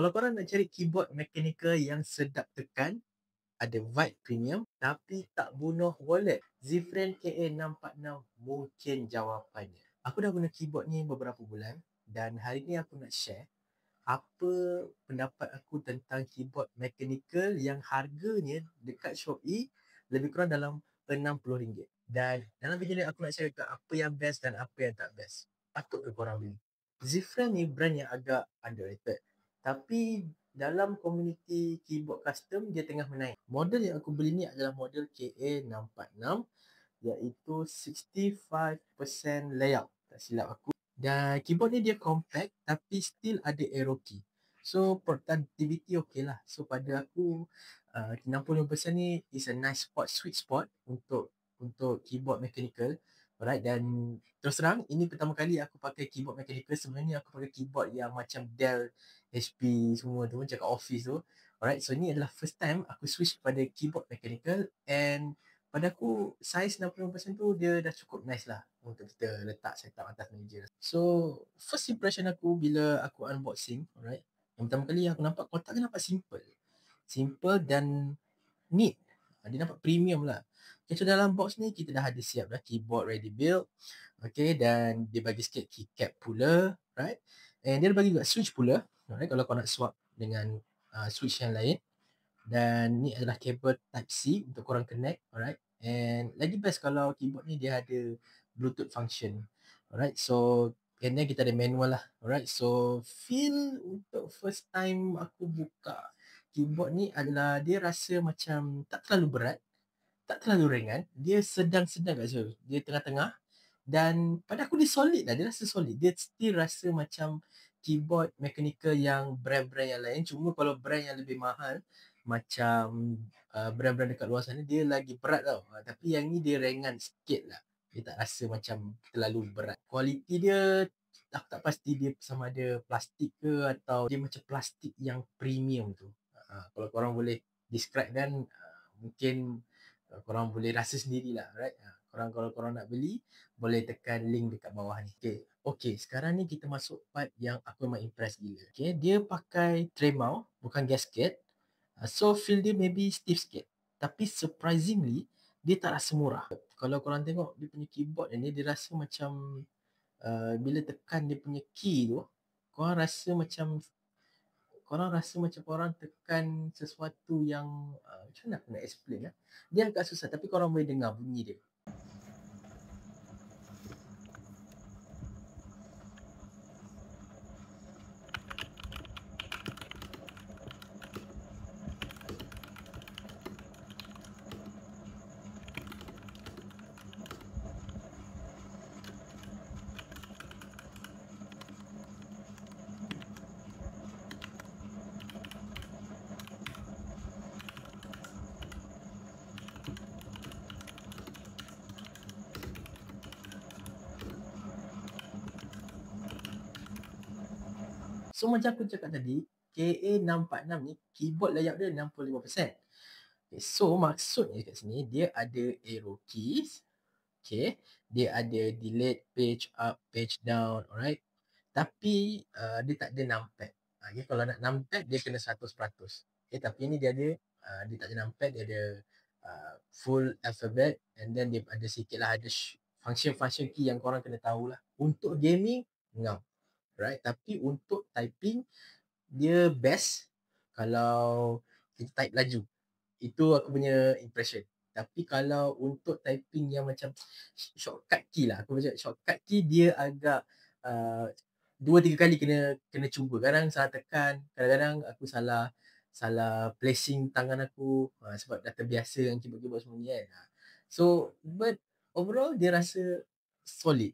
Kalau korang nak cari keyboard mechanical yang sedap tekan, ada vibe premium tapi tak bunuh wallet, Zfriend KA646 mungkin jawapannya. Aku dah guna keyboard ni beberapa bulan dan hari ni aku nak share apa pendapat aku tentang keyboard mechanical yang harganya dekat Shopee lebih kurang dalam RM60. Dan dalam video ni aku nak share apa yang best dan apa yang tak best. Patut ke korang beli? Zfriend ni brand yang agak underrated. Tapi dalam komuniti keyboard custom dia tengah menaik. Model yang aku beli ni adalah model KA646 iaitu 65% layout. Tak silap aku. Dan keyboard ni dia compact tapi still ada arrow key. So productivity okey lah. So pada aku 65% ni is a nice spot, sweet spot untuk keyboard mechanical. Alright, dan terus terang ini pertama kali aku pakai keyboard mechanical. Sebenarnya aku pakai keyboard yang macam Dell, HP semua tu, macam kat office tu. Alright, so ni adalah first time aku switch kepada keyboard mechanical, and pada aku saiz 65% tu dia dah cukup nice lah untuk kita letak setup atas meja. So first impression aku bila aku unboxing, alright, yang pertama kali aku nampak kotak dia nampak simple dan neat. Dia nampak premium lah. Okay, so dalam box ni kita dah ada siap dah keyboard ready build. Okay, dan dia bagi sikit keycap pula, right? And dia bagi juga switch pula, right, kalau kau nak swap dengan switch yang lain. Dan ni adalah kabel Type-C untuk korang connect, alright. And lagi best kalau keyboard ni dia ada Bluetooth function. Alright, so and then kita ada manual lah. Alright, so feel untuk first time aku buka keyboard ni adalah dia rasa macam tak terlalu berat, tak terlalu ringan. Dia sedang-sedang kat situ. Dia tengah-tengah. Dan pada aku dia solid lah. Dia rasa solid. Dia still rasa macam keyboard mechanical yang brand-brand yang lain. Cuma kalau brand yang lebih mahal, macam brand-brand dekat luar sana, dia lagi berat tau. Tapi yang ni dia ringan sikit lah. Dia tak rasa macam terlalu berat. Kualiti dia, aku tak pasti dia sama ada plastik ke atau dia macam plastik yang premium tu. Kalau korang boleh describe kan, mungkin korang boleh rasa sendirilah, right? Kalau korang nak beli, boleh tekan link dekat bawah ni. Okay, sekarang ni kita masuk part yang aku memang impress gila. Okay, dia pakai tray mount, bukan gasket. So feel dia maybe stiff sikit. Tapi surprisingly, dia tak rasa murah. Kalau korang tengok dia punya keyboard ni, dia rasa macam bila tekan dia punya key tu, korang rasa macam korang tekan sesuatu yang macam mana aku nak explain lah. Dia agak susah tapi korang boleh dengar bunyi dia. So macam aku cakap tadi, KA646 ni keyboard layout dia 65%. Okay, so maksudnya kat sini dia ada arrow keys. Okay, dia ada delete, page up, page down, alright. Tapi dia tak ada numpad. Okay, kalau nak numpad dia kena 100%. Okay, tapi ni dia ada, dia tak ada numpad, dia ada full alphabet, and then dia ada sikit lah, ada function key yang korang kena tahulah. Untuk gaming, ngam. Right, tapi untuk typing dia best kalau kita type laju. Itu aku punya impression. Tapi kalau untuk typing yang macam shortcut key lah, aku macam shortcut key dia agak 2-3 kali kena cuba. Kadang salah tekan, kadang-kadang aku salah placing tangan aku, sebab dah terbiasa dengan keyboard semua ni kan. So but overall dia rasa solid.